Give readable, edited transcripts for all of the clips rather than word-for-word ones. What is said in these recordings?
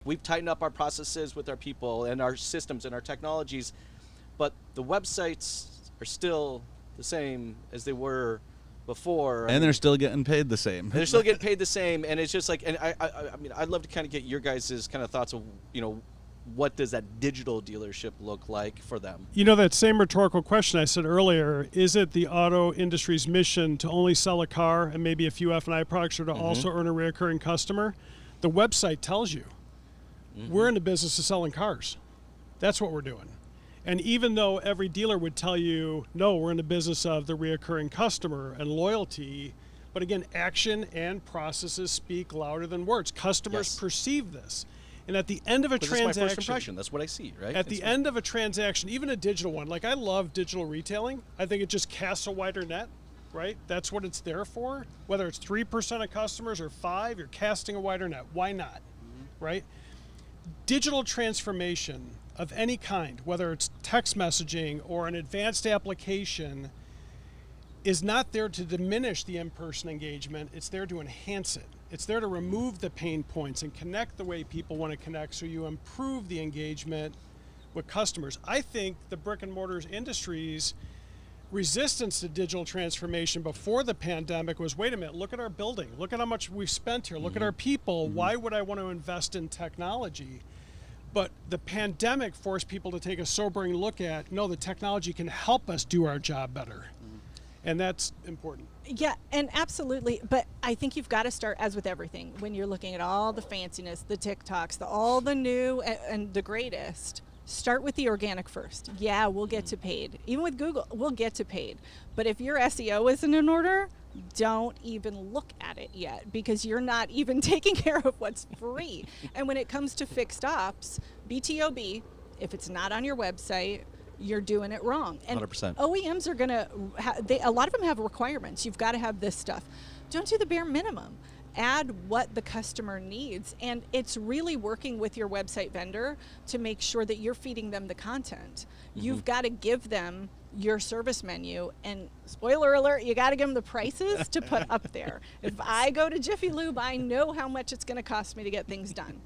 We've tightened up our processes with our people and our systems and our technologies, but the websites are still the same as they were before. And they're still getting paid the same. They're still getting paid the same, and it's just like, and I mean, I'd love to kind of get your guys' kind of thoughts of, what does that digital dealership look like for them? That same rhetorical question I said earlier, is it the auto industry's mission to only sell a car and maybe a few F&I products, or to also earn a recurring customer? The website tells you. We're in the business of selling cars. That's what we're doing. And even though every dealer would tell you, no, we're in the business of the reoccurring customer and loyalty, but again, action and processes speak louder than words. Customers perceive this. And at the end of a transaction, that's my first impression. That's what I see, right? At the end of a transaction, even a digital one, like I love digital retailing. I think it just casts a wider net, right? That's what it's there for. Whether it's 3% of customers or 5%, you're casting a wider net. Why not, right? Digital transformation of any kind, whether it's text messaging or an advanced application, is not there to diminish the in-person engagement. It's there to enhance it. It's there to remove the pain points and connect the way people want to connect, so you improve the engagement with customers. I think the brick and mortar industry's resistance to digital transformation before the pandemic was, wait a minute, look at our building. Look at how much we've spent here. Look at our people. Why would I want to invest in technology? But the pandemic forced people to take a sobering look at, no, the technology can help us do our job better. And that's important. Yeah, and absolutely. But I think you've got to start, as with everything, when you're looking at all the fanciness, the TikToks, all the new and the greatest, start with the organic first. Yeah, we'll get to paid. Even with Google, we'll get to paid. But if your SEO isn't in order, don't even look at it yet, because you're not even taking care of what's free. And when it comes to fixed ops, BTOB, if it's not on your website, you're doing it wrong. And 100%. OEMs are going to, a lot of them have requirements. You've got to have this stuff. Don't do the bare minimum. Add what the customer needs. And it's really working with your website vendor to make sure that you're feeding them the content. You've got to give them your service menu, and spoiler alert, you got to give them the prices to put up there. If I go to Jiffy Lube, I know how much it's going to cost me to get things done.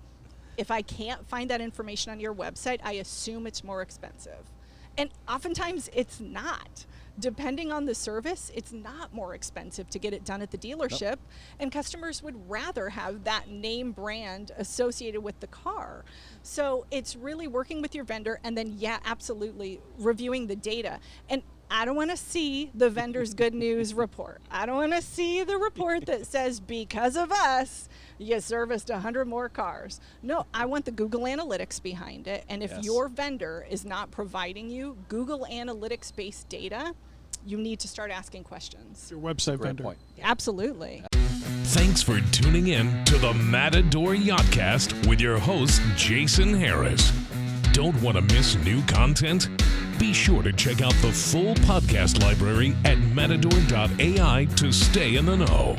If I can't find that information on your website, I assume it's more expensive. And oftentimes it's not. Depending on the service, it's not more expensive to get it done at the dealership. Nope. And customers would rather have that name brand associated with the car. So it's really working with your vendor, and then, yeah, absolutely reviewing the data. And I don't want to see the vendor's good news report. I don't want to see the report that says, because of us, you serviced 100 more cars. No, I want the Google Analytics behind it. And if your vendor is not providing you Google Analytics-based data, you need to start asking questions. Your website vendor. Point. Absolutely. Thanks for tuning in to the Matador Yachtcast with your host, Jason Harris. Don't want to miss new content? Be sure to check out the full podcast library at matador.ai to stay in the know.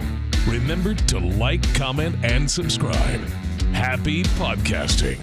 Remember to like, comment, and subscribe. Happy podcasting.